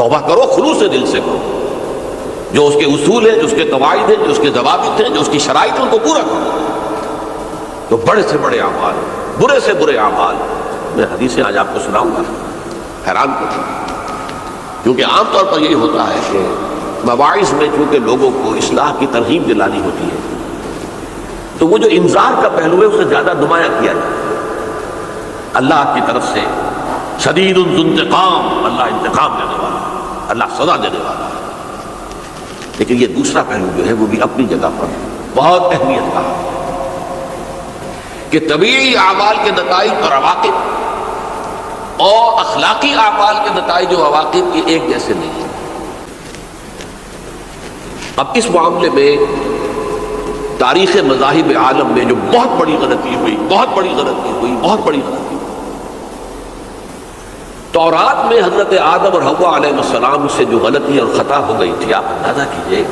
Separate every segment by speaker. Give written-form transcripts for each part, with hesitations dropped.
Speaker 1: توبہ کرو خلوص دل سے کرو، جو اس کے اصول ہیں، جو اس کے قواعد ہیں، جو اس کے ضوابط ہیں، جو اس کی شرائط ہیں، ان کو پورا کرو۔ تو بڑے سے بڑے اعمال، برے سے برے اعمال، میں حدیثیں آج آپ کو سناؤں گا، حیران کروں گا، کیونکہ عام طور پر یہی ہوتا ہے کہ مواعظ میں چونکہ لوگوں کو اصلاح کی ترغیب دلانی ہوتی ہے، تو وہ جو انذار کا پہلو ہے اسے زیادہ نمایاں کیا جائے۔ اللہ کی طرف سے شدید ذو انتقام، اللہ انتقام دینے والا، اللہ سزا دینے والا ہے، لیکن یہ دوسرا پہلو جو ہے وہ بھی اپنی جگہ پر بہت اہمیت کا ہے کہ طبیعی اعمال کے نتائج اور عواقب اور اخلاقی اعمال کے نتائج و عواقب یہ ایک جیسے نہیں ہیں۔ اب اس معاملے میں تاریخ مذاہب عالم میں جو بہت بڑی غلطی ہوئی، بہت بڑی غلطی ہوئی، بہت بڑی غلطی ہوئی، تورات میں حضرت آدم اور حوا علیہ السلام سے جو غلطی اور خطا ہو گئی تھی، آپ اندازہ کیجئے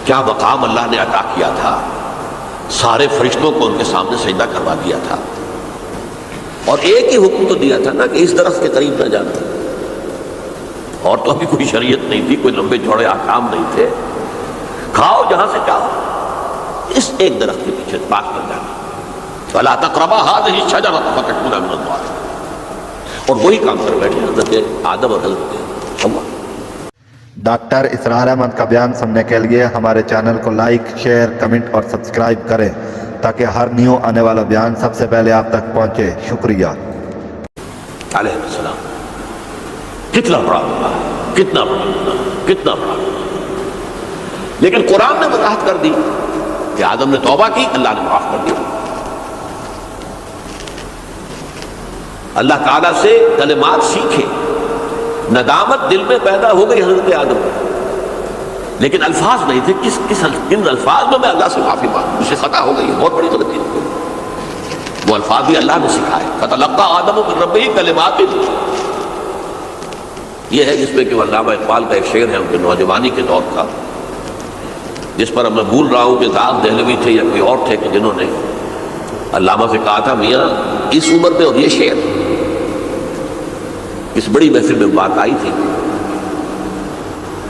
Speaker 1: کیا مقام اللہ نے عطا کیا تھا، سارے فرشتوں کو ان کے سامنے سجدہ کروا دیا تھا، اور ایک ہی حکم تو دیا تھا نا کہ اس درخت کے قریب نہ جانا، اور تو ابھی کوئی شریعت نہیں تھی، کوئی لمبے چوڑے احکام نہیں تھے، کھاؤ جہاں سے چاہو، اس ایک درخت کے پیچھے پاس کر جانا، فَلَا تَقْرَبَا هَٰذِهِ الشَّجَرَةَ فَتَكُونَا مِنَ الظَّالِمِينَ، اور وہی کام کر بیٹھے حضرت آدم اور حضرت حوا۔
Speaker 2: ڈاکٹر اسرار احمد کا بیان سننے کے لیے ہمارے چینل کو لائک، شیئر، کمنٹ اور سبسکرائب کریں تاکہ ہر نیو آنے والا بیان سب سے پہلے آپ تک پہنچے۔ شکریہ۔
Speaker 1: علیہ السلام کتنا بڑا گناہ، کتنا بڑا گناہ، کتنا بڑا گناہ، لیکن قرآن نے وضاحت کر دی کہ آدم نے توبہ کی، اللہ نے معاف کر دیا۔ اللہ تعالیٰ سے کلمات سیکھے، ندامت دل میں پیدا ہو گئی حضرت آدم کو، لیکن الفاظ نہیں تھے، کن الفاظ میں اللہ سے معافی مانگوں، مجھ سے خطا ہو گئی ہے، بہت بڑی غلطی ہو گئی، وہ الفاظ بھی اللہ نے سکھائے، فَتَلَقَّىٰ آدَمُ مِن رَبِّهِ کَلِمَاتٍ، یہ ہے جس میں کہ علامہ اقبال کا ایک شعر ہے ان کے نوجوانی کے دور کا، جس پر میں بھول رہا ہوں کہ داغ دہلوی تھے یا کوئی اور تھے کہ جنہوں نے علامہ سے کہا تھا میاں اس عمر میں اور یہ شعر، اس بڑی محفل میں بات آئی تھی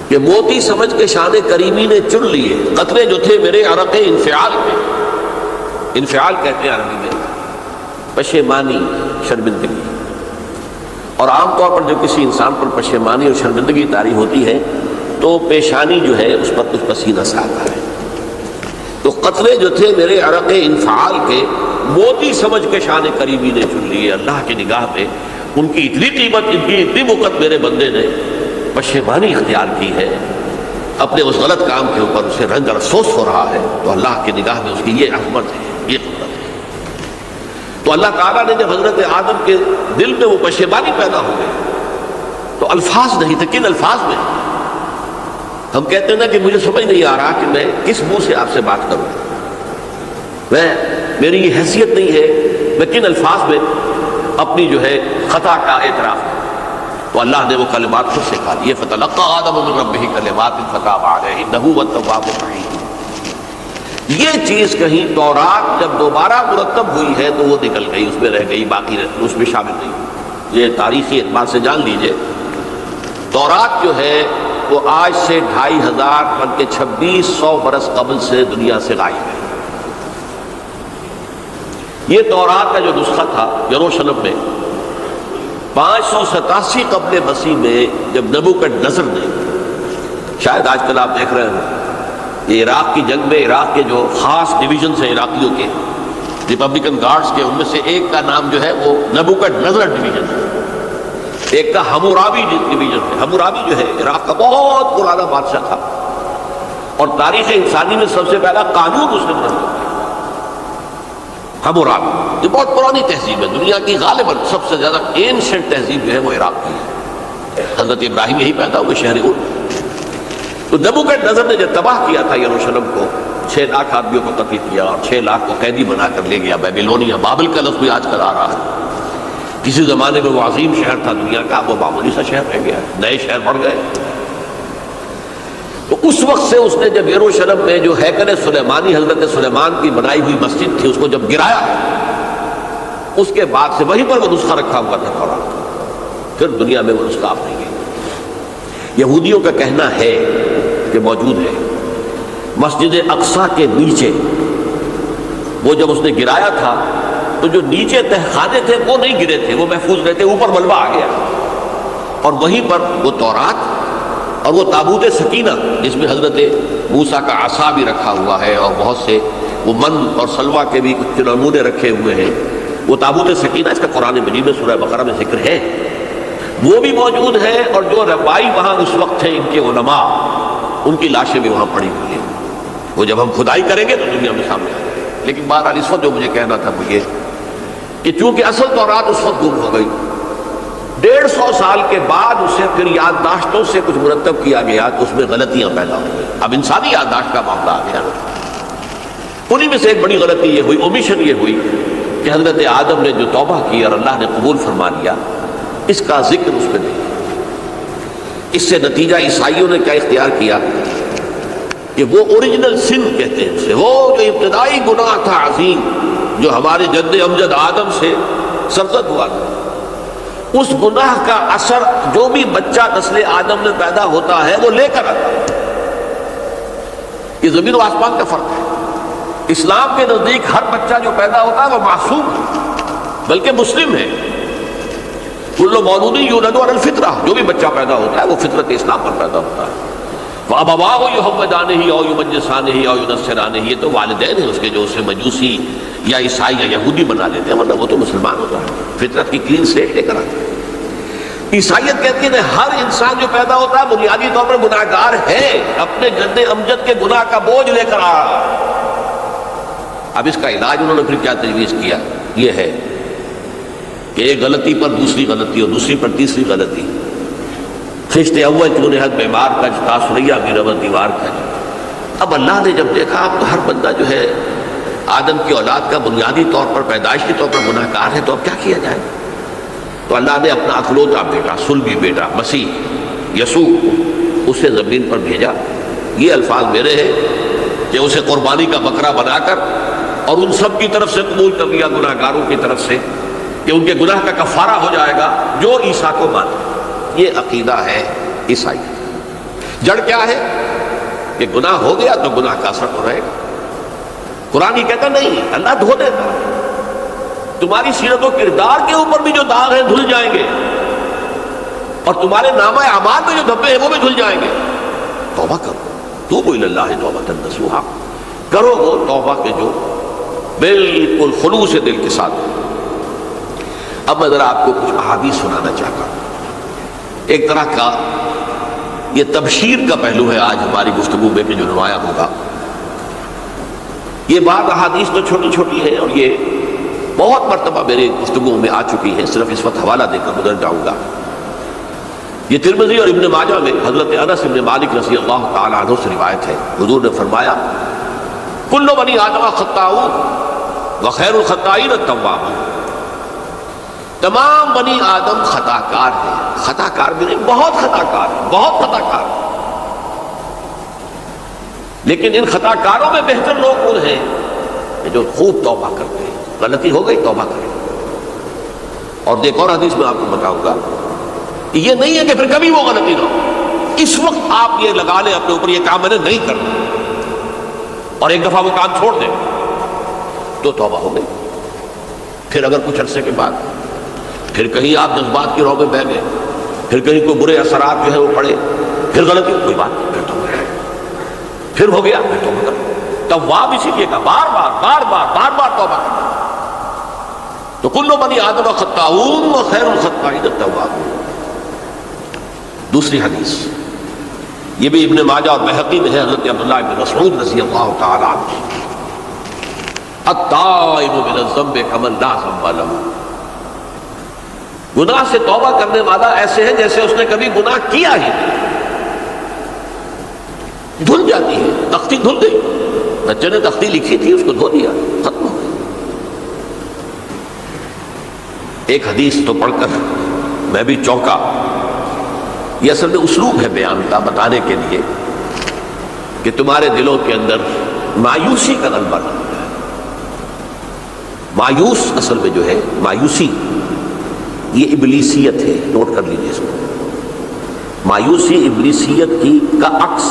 Speaker 1: کہ موتی سمجھ کے شان کریمی نے چن لیے قطرے جو تھے میرے عرق انفعال میں، انفعال کہتے ہیں عربی میں پشیمانی، شرمندگی، اور عام طور پر جو کسی انسان پر پشیمانی اور شرمندگی طاری ہوتی ہے تو پیشانی جو ہے اس پر کچھ پسینہ سا آتا ہے، تو قطرے جو تھے میرے عرق انفعال کے موتی سمجھ کے شان کریمی نے چن لیے، اللہ کی نگاہ میں ان کی اتنی قیمت، ان کی اتنی وقت میرے بندے نے پشیمانی اختیار کی ہے، اپنے اس غلط کام کے اوپر اسے رنج اور افسوس ہو رہا ہے، تو اللہ کی نگاہ میں اس کی یہ عظمت ہے، یہ قدرت ہے۔ تو اللہ تعالیٰ نے جب حضرت آدم کے دل میں وہ پشیمانی پیدا ہو گئی تو الفاظ نہیں تھے، کن الفاظ میں؟ ہم کہتے ہیں نا کہ مجھے سمجھ نہیں آ رہا کہ میں کس منہ سے آپ سے بات کروں، میری یہ حیثیت نہیں ہے، میں کن الفاظ میں اپنی جو ہے خطا کا اعتراف کروں، تو اللہ نے وہ کلمات خود سے کہا دیے، فَتَلَقَّىٰ آدَمُ مِن رَبِّهِ كَلِمَاتٍ فَتَابَ عَلَيْهِ إِنَّهُ هُوَ التَّوَّابُ الرَّحِيمُ۔ یہ چیز کہیں تورات جب دوبارہ مرتب ہوئی ہے تو وہ نکل گئی، اس میں رہ گئی، باقی اس میں شامل نہیں۔ یہ تاریخی اعتبار سے جان لیجئے، تورات جو ہے وہ آج سے 2500 بلکہ 2600 برس قبل سے دنیا سے غائب ہے۔ یہ تورات کا جو نسخہ تھا یروشلم میں 587 قبل مسیح میں جب نبوکدنضر نے، شاید آج کل آپ دیکھ رہے ہیں یہ عراق کی جنگ میں عراق کے جو خاص ڈویژنز ہیں عراقیوں کے، ریپبلکن گارڈز کے، ان میں سے ایک کا نام جو ہے وہ نبوکدنضر ڈویژن ہے، ایک کا حمورابی ڈویژن ہے۔ حمورابی جو ہے عراق کا بہت پرانا بادشاہ تھا، اور تاریخ انسانی میں سب سے پہلا قانون اس نے بنا دیا۔ حمورابی یہ بہت پرانی تہذیب ہے، دنیا کی غالباً سب سے زیادہ اینشنٹ تہذیب جو ہے وہ عراق کی ہے، حضرت ابراہیم یہی پیدا ہوئے شہر اردن۔ تو نبوکدنضر نے جب تباہ کیا تھا یروشلم کو، 6 لاکھ آدمیوں کو قتل کیا اور 6 لاکھ کو قیدی بنا کر لے گیا بیبیلونیا، بابل کا لفظ بھی آج کل آ رہا ہے، کسی زمانے میں وہ عظیم شہر تھا دنیا کا، وہ معمولی سا شہر رہ گیا، نئے شہر بڑھ گئے۔ تو اس وقت سے اس نے جب یروشلم میں جو ہیکل سلیمانی حضرت سلیمان کی بنائی ہوئی مسجد تھی اس کو جب گرایا، اس کے بعد سے وہیں پر وہ نسخہ رکھا ہوا تھا تورات، پھر دنیا میں وہ نسخہ آپ نہیں گئی۔ یہودیوں کا کہنا ہے کہ موجود ہے، مسجد اقصی کے نیچے وہ جب اس نے گرایا تھا تو جو نیچے تہخانے تھے وہ نہیں گرے تھے، وہ محفوظ رہتے، اوپر ملبہ آ گیا، اور وہیں پر وہ تورات اور وہ تابوت سکینہ جس میں حضرت موسیٰ کا عصا بھی رکھا ہوا ہے اور بہت سے وہ من اور سلوہ کے بھی کچھ نمونے رکھے ہوئے ہیں، وہ تابوت سکینہ اس کا قرآن مجید میں سورہ بقرہ میں ذکر ہے، وہ بھی موجود ہے، اور جو ربائی وہاں اس وقت تھے ان کے علماء، ان کی لاشیں بھی وہاں پڑی ہوئی ہیں، وہ جب ہم کھدائی کریں گے تو دنیا میں سامنے آ جائے گا۔ لیکن بہرحال اس وقت جو مجھے کہنا تھا وہ یہ کہ چونکہ اصل تورات اس وقت گم ہو گئی، 150 سال کے بعد اسے پھر یادداشتوں سے کچھ مرتب کیا گیا تو اس میں غلطیاں پیدا ہو گئی، اب انسانی یادداشت کا معاملہ آ گیا۔ انہی میں سے ایک بڑی غلطی یہ ہوئی، اومیشن یہ ہوئی کہ حضرت آدم نے جو توبہ کی اور اللہ نے قبول فرما لیا، اس کا ذکر اس میں نہیں۔ اس سے نتیجہ عیسائیوں نے کیا اختیار کیا کہ وہ اوریجنل سن کہتے ہیں اسے، وہ جو ابتدائی گناہ تھا عظیم جو ہمارے جد امجد آدم سے سرزد ہوا تھا، اس گناہ کا اثر جو بھی بچہ نسل آدم میں پیدا ہوتا ہے وہ لے کر آتا ہے۔ یہ زمین و آسمان کا فرق ہے۔ اسلام کے نزدیک ہر بچہ جو پیدا ہوتا ہے وہ معصوم ہے، بلکہ مسلم ہے۔ کل مولود یولد علی الفطرہ، جو بھی بچہ پیدا ہوتا ہے وہ فطرت اسلام پر پیدا ہوتا ہے۔ فَأَبَوَاهُ يُحَوِّدَانِهِ أَوْ يُمَجِّسَانِهِ أَوْ يُنَصِّرَانِهِ، یہ تو والدین ہیں اس کے جو اسے مجوسی یا عیسائی یا یہودی بنا دیتے ہیں، ورنہ وہ تو مسلمان ہوتا ہے، فطرت کی کلین سلیٹ لے کر آتے ہیں۔ عیسائیت کہتی ہے ہر انسان جو پیدا ہوتا ہے بنیادی طور پر گناہگار ہے، اپنے جد امجد کے گناہ کا بوجھ لے کر آ رہا ہے۔ اب اس کا علاج انہوں نے پھر کیا تجویز کیا، یہ ہے کہ ایک غلطی پر دوسری غلطی اور دوسری پر تیسری غلطی، خشت اول چون حد بیمار کج تاثریہ بھی ربط دیوار کج۔ اب اللہ نے جب دیکھا اب تو ہر بندہ جو ہے آدم کی اولاد کا بنیادی طور پر پیدائشی طور پر گناہ گار ہے، تو اب کیا کیا جائے؟ تو اللہ نے اپنا اکلوتا بیٹا، صلبی بیٹا مسیح یسوع اسے زمین پر بھیجا۔ یہ الفاظ میرے ہیں کہ اسے قربانی کا بکرا بنا کر اور ان سب کی طرف سے قبول کر لیا، گناہ گاروں کی طرف سے، کہ ان کے گناہ کا کفارہ ہو جائے گا جو عیسیٰ کو مانے۔ یہ عقیدہ ہے عیسائی۔ جڑ کیا ہے کہ گناہ ہو گیا تو گناہ کا اثر تو رہے گا۔ قرآن یہ کہتا نہیں، اللہ دھو دیتا ہے، تمہاری سیرت و کردار کے اوپر بھی جو داغ ہیں دھل جائیں گے، اور تمہارے نامہ اعمال میں جو دھبے ہیں وہ بھی دھل جائیں گے۔ توبہ کرو، توبوا الی اللہ توبۃ نصوحا، کرو وہ توبہ کے جو بالکل خلوص دل کے ساتھ۔ اب میں ذرا آپ کو کچھ احادیث سنانا چاہتا ہوں۔ ایک طرح کا یہ تبشیر کا پہلو ہے آج ہماری گفتگو میں کہ جو نمایاں ہوگا۔ یہ بات احادیث تو چھوٹی چھوٹی ہے اور یہ بہت مرتبہ میرے گفتگو میں آ چکی ہے، صرف اس وقت حوالہ دے کر گزر جاؤں گا۔ یہ ترمذی اور ابن ماجہ میں حضرت انس بن مالک رضی اللہ تعالی عنہ سے روایت ہے، حضور نے فرمایا کل بنی آدم خطاؤون وخیر الخطائین التوابون، تمام بنی آدم خطا کار ہیں، خطا کار بھی نہیں، بہت خطا کار ہیں، بہت خطا کار ہیں، لیکن ان خطا کاروں میں بہتر لوگ وہ ہیں کہ جو خوب توبہ کرتے ہیں۔ غلطی ہو گئی توبہ کریں۔ اور ایک اور حدیث میں آپ کو بتاؤں گا، یہ نہیں ہے کہ پھر کبھی وہ غلطی نہ ہو، اس وقت آپ یہ لگا لیں اپنے اوپر یہ کام میں نے نہیں کرنا، اور ایک دفعہ وہ کام چھوڑ دیں تو توبہ ہو گئی۔ پھر اگر کچھ عرصے کے بعد پھر کہیں آپ جذبات کی رو میں بہ گئے، پھر کہیں کوئی برے اثرات جو ہے وہ پڑے، پھر غلطی، کوئی بات نہیں، پھر توبہ کریں، پھر ہو گیا پھر توبہ کریں۔ تواب اسی لیے کہا بار بار بار بار بار بار توبہ کرنا۔ تو کل بنی آدم خطاؤون وخیر الخطائین التوابون۔ دوسری حدیث یہ بھی ابن ماجہ اور بہقی میں ہے، حضرت عبداللہ بن مسعود رضی اللہ تعالی عنہ، التائب من الذنب کمن لا ذنب له، گناہ سے توبہ کرنے والا ایسے ہے جیسے اس نے کبھی گناہ کیا ہی نہیں۔ دھل جاتی ہے، تختی دھل گئی، بچے نے تختی لکھی تھی اس کو دھو دیا، ختم ہو گئی۔ ایک حدیث تو پڑھ کر میں بھی چونکا، یہ اصل میں اسلوب ہے بیان کا، بتانے کے لیے کہ تمہارے دلوں کے اندر مایوسی کا غلبہ نہ ہو جائے۔ مایوس اصل میں جو ہے مایوسی، یہ ابلیسیت ہے، نوٹ کر لیجیے اس کو۔ مایوسی ابلیسیت کی کا عکس.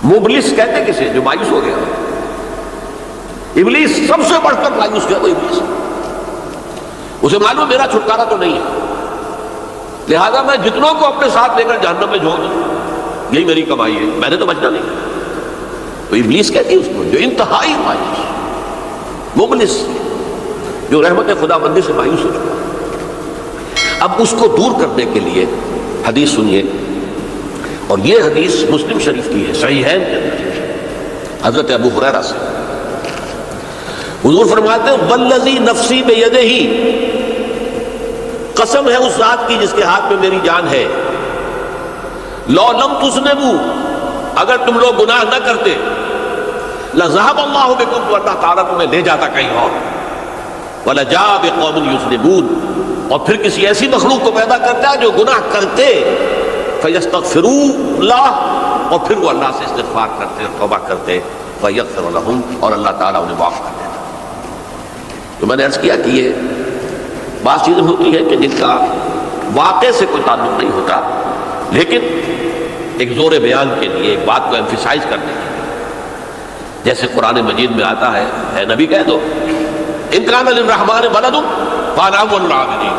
Speaker 1: مبلس کہتے کسے جو مایوس ہو گیا. ابلیس سب سے بڑھ کر مایوس کیا وہ ابلیس. اسے معلوم میرا چھٹکارا تو نہیں ہے، لہذا میں جتنوں کو اپنے ساتھ لے کر جہنم میں جھونک دوں، یہی میری کمائی ہے، میں نے تو بچنا نہیں. تو ابلیس کہتی ہے اس کو جو انتہائی مایوس، مبلس، جو رحمت خدا بندی سے مایوس ہو چکا. اب اس کو دور کرنے کے لیے حدیث سنیے، اور یہ حدیث مسلم شریف کی ہے، صحیحین کے اندر حضرت ابو ہریرہ سے. حضور فرماتے ہیں والذی نفسی بیدہ، قسم ہے اس ذات کی جس کے ہاتھ میں میری جان ہے، لو لم تذنبوا، اگر تم لوگ گناہ نہ کرتے، لذهب اللہ بکم، تو اللہ تعالیٰ تمہیں لے جاتا کہیں اور، ولجاء بقوم یذنبون، اور پھر کسی ایسی مخلوق کو پیدا کرتا ہے جو گناہ کرتے، فیستغفروا اللہ، اور پھر وہ اللہ سے استغفار کرتے، توبہ کرتے، فیغفر لہم، اور اللہ تعالیٰ انہیں معاف کر دیتا. تو میں نے عرض کیا کہ یہ بعض چیزیں ہوتی ہیں کہ جن کا واقع سے کوئی تعلق نہیں ہوتا، لیکن ایک زور بیان کے لیے، ایک بات کو ایمفیسائز کرنے کے لیے، جیسے قرآن مجید میں آتا ہے، اے نبی کہہ دو ان کان للرحمن ولد فانا اول العابدین،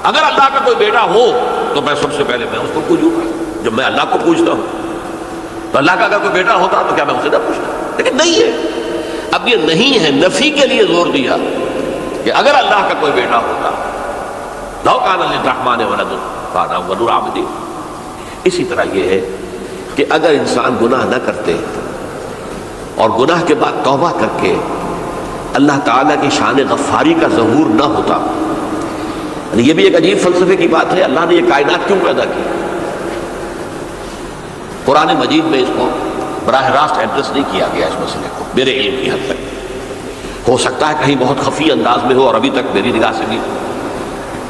Speaker 1: اگر اللہ کا کوئی بیٹا ہو تو میں سب سے پہلے میں اس کو پوجوں گا. جب میں اللہ کو پوجتا ہوں تو اللہ کا اگر کوئی بیٹا ہوتا تو کیا میں اسے نہ پوچھتا؟ لیکن نہیں ہے. اب یہ نہیں ہے، نفی کے لیے زور دیا کہ اگر اللہ کا کوئی بیٹا ہوتا، لو کان للرحمن ولد فانا اول العابدین. اسی طرح یہ ہے کہ اگر انسان گناہ نہ کرتے اور گناہ کے بعد توبہ کر کے اللہ تعالیٰ کی شان غفاری کا ظہور نہ ہوتا. یہ بھی ایک عجیب فلسفے کی بات ہے، اللہ نے یہ کائنات کیوں پیدا کی؟ قرآن مجید میں اس کو براہ راست ایڈریس نہیں کیا گیا اس مسئلے کو، میرے علم کی حد تک. ہو سکتا ہے کہیں بہت خفی انداز میں ہو اور ابھی تک میری نگاہ سے بھی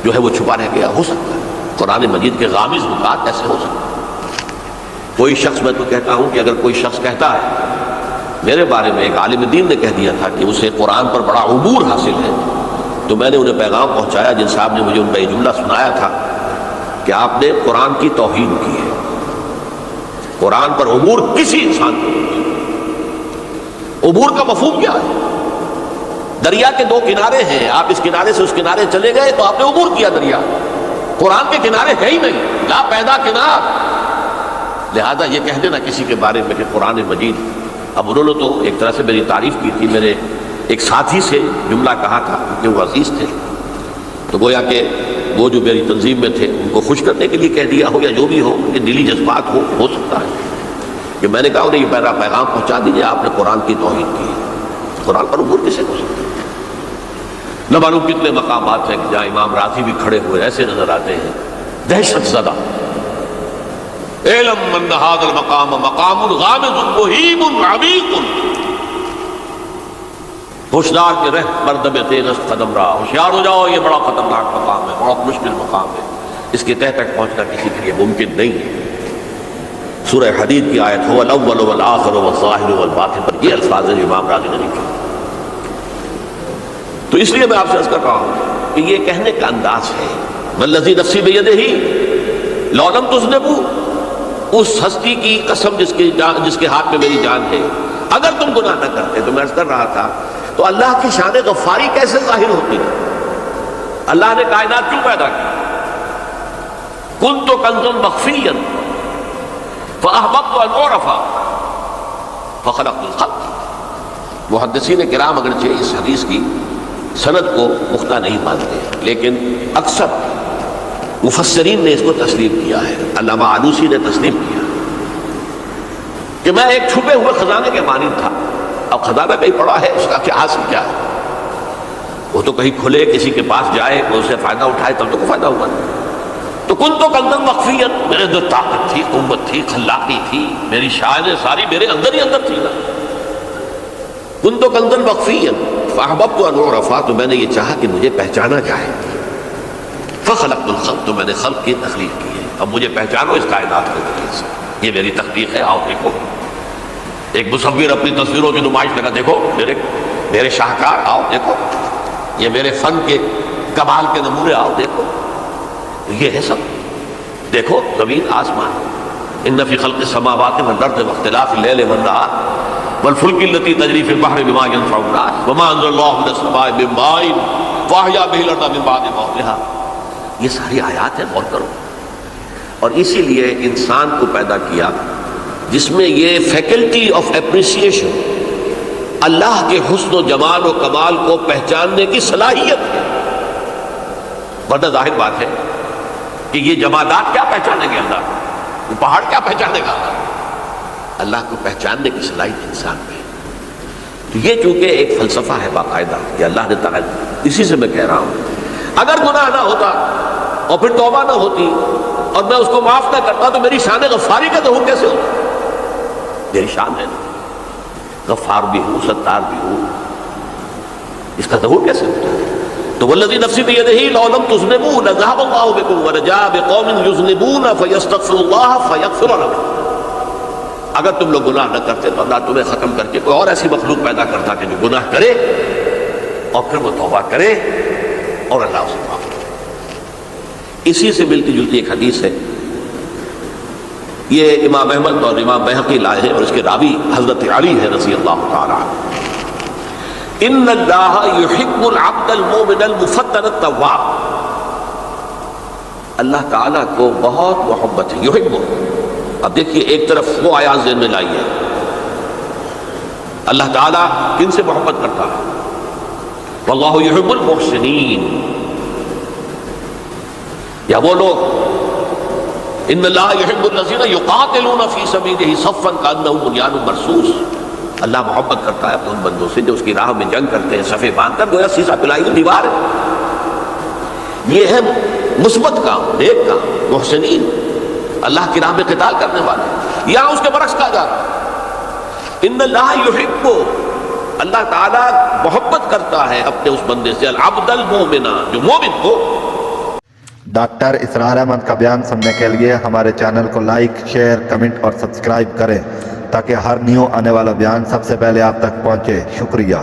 Speaker 1: جو ہے وہ چھپا رہ گیا، ہو سکتا ہے. قرآن مجید کے غامض نکات ایسے ہو سکتے ہیں. کوئی شخص، میں تو کہتا ہوں کہ اگر کوئی شخص کہتا ہے، میرے بارے میں ایک عالم دین نے کہہ دیا تھا کہ اسے قرآن پر بڑا عبور حاصل ہے، تو میں نے انہیں پیغام پہنچایا، جن صاحب نے مجھے ان کا یہ جملہ سنایا تھا کہ آپ نے قرآن کی توہین کی ہے. قرآن پر عبور کسی انسان کو نہیں. عبور کا مفہوم کیا ہے؟ دریا کے دو کنارے ہیں، آپ اس کنارے سے اس کنارے چلے گئے تو آپ نے عبور کیا دریا. قرآن کے کنارے ہے ہی نہیں، لا پیدا کنار. لہذا یہ کہہ دینا کسی کے بارے میں کہ قرآن مجید، اب انہوں نے تو ایک طرح سے میری تعریف کی تھی، میرے ایک ساتھی سے جملہ کہا تھا کیونکہ وہ عزیز تھے، تو گویا کہ وہ جو میری تنظیم میں تھے ان کو خوش کرنے کے لیے کہہ دیا ہو یا جو بھی ہو، کہ دلی جذبات ہو سکتا ہے کہ میں نے کہا انہیں یہ میرا پیغام پہنچا دیجیے، آپ نے قرآن کی توہین کی ہے. قرآن پر عبور کسے ہو سکتا ہے؟ نہ معلوم کتنے مقامات ہیں کہ جہاں امام راضی بھی کھڑے ہوئے ایسے نظر آتے ہیں، دہشت زدہ. اعلم ان هذا المقام مقام غامض مہیب عمیق، ہوشیار کے رہ مردم تیغست قدم رہا، ہوشیار ہو جاؤ، یہ بڑا خطرناک مقام ہے، بہت مشکل مقام ہے، اس کے تہ تک پہنچنا کسی کے لیے ممکن نہیں ہے. سورہ حدید کی آیت هو الاول والآخر والظاہر والباطن پر یہ الفاظ ہیں امام راضی نے لکھے. تو اس لیے میں آپ سے عرض کر رہا ہوں کہ یہ کہنے کا انداز ہے، والذی نفسی بیدہ لو لم تذنبوا، اس ہستی کی قسم جس کے ہاتھ میں میری جان ہے، اگر تم گناہ نہ کرتے. تو میں عرض کر رہا تھا تو اللہ کی شان غفاری کیسے ظاہر ہوتی ہے؟ اللہ نے کائنات کیوں پیدا کی؟ کنت کنزا مخفیا فاحببت ان اعرف فخلقت الخلق. محدثین کرام اگرچہ اس حدیث کی سند کو پختہ نہیں مانتے، لیکن اکثر مفسرین نے اس کو تسلیم کیا ہے. علامہ آلوسی نے تسلیم کیا کہ میں ایک چھپے ہوئے خزانے کے مانند تھا. اب خزانہ کہیں پڑا ہے، اس کا کیا حاصل کیا ہے؟ وہ تو کہیں کھلے، کسی کے پاس جائے، وہ اسے فائدہ اٹھائے تب تو کوئی فائدہ ہوا. تو کن تو کنزا مخفیا، میرے اندر طاقت تھی، قوت تھی، خلاقی تھی، میری شاعریں ساری میرے اندر ہی اندر تھی نا. کن تو کنزا مخفیا فاحببت ان اعرف، تو میں نے یہ چاہا کہ مجھے پہچانا جائے. فخلقت الخلق، تو میں نے خلق کی تخلیق کی ہے. اب مجھے پہچانو اس کائنات کے ذریعے سے، یہ میری تخلیق ہے. آؤ دیکھو، ایک مصور اپنی تصویروں کی نمائش لگا، دیکھو میرے شاہکار، آؤ دیکھو، یہ میرے فن کے کمال کے نمونے، آؤ دیکھو. یہ ہے سب. دیکھو زمین آسمان، ان فی خلق السماوات والارض واختلاف اللیل والنہار والفلک التی تجری فی البحر بما ینفع الناس وما انزل اللہ من السماء من ماء فاحیا بہ الارض من بعد موتها، یہ ساری آیات ہیں، غور کرو۔ اور اسی لیے انسان کو پیدا کیا جس میں یہ فیکلٹی آف اپریسیشن، اللہ کے حسن و جمال و کمال کو پہچاننے کی صلاحیت ہے۔ ورنہ ظاہر بات ہے کہ یہ جمادات کیا پہچانیں گے اللہ، یہ پہاڑ کیا پہچانے گا اللہ کو پہچاننے کی صلاحیت انسان میں۔ تو یہ چونکہ ایک فلسفہ ہے باقاعدہ کہ اللہ نے تعالیٰ، اسی سے میں کہہ رہا ہوں اگر گناہ نہ ہوتا اور پھر توبہ نہ ہوتی اور میں اس کو معاف نہ کرتا تو میری شان غفاری کا ظہور کیسے ہوتا؟ میری شان ہے، غفار بھی ہوں، ستار بھی ہوں، اس کا ظہور کیسے ہوتا ہے؟ تو والذی نفسی بیدہ لو لم تذنبوا لذهب اللہ بکم ورجاء بقوم یذنبون فیستغفروا اللہ فیغفر لهم۔ اگر تم لوگ گناہ نہ کرتے تو اللہ تمہیں ختم کر کے کوئی اور ایسی مخلوق پیدا کرتا کہ جو گناہ کرے اور پھر وہ توبہ کرے اور اللہ اسے معاف کرے۔ اسی سے ملتی جلتی ایک حدیث ہے، یہ امام احمد اور امام بہقی لائے ہیں اور اس کے راوی حضرت علی ہے رضی اللہ تعالیٰ عنہ۔ ان اللہ یحب العبد المؤمن المفتن التواب، اللہ تعالیٰ کو بہت محبت ہے، یحب۔ اب دیکھیے ایک طرف وہ آیات ذہن میں لائیے، اللہ تعالیٰ کن سے محبت کرتا ہے؟ واللہ یحب المحسنین، یا وہ لوگ ان اللہ یحب الذین یقاتلون فی سبیلہ صفا کانہم بنیان مرصوص، اللہ محبت کرتا ہے اپنے ان بندوں سے جو اس کی راہ میں جنگ کرتے ہیں صفے باندھ کر، گویا سیسا پلائی ہوئی دیوار ہے۔ یہ ہے مثبت کام، نیک کام، محسنین، اللہ کی راہ میں قتال کرنے والے۔ یہاں اس کے برعکس کہا جا رہا ہے ان اللہ یحب، اللہ تعالیٰ محبت کرتا ہے اپنے اس بندے سے، العبد المؤمن، جو مومن ہو۔
Speaker 2: ڈاکٹر اسرار احمد کا بیان سننے کے لیے ہمارے چینل کو لائک، شیئر، کمنٹ اور سبسکرائب کریں تاکہ ہر نیو آنے والا بیان سب سے پہلے آپ تک پہنچے۔ شکریہ۔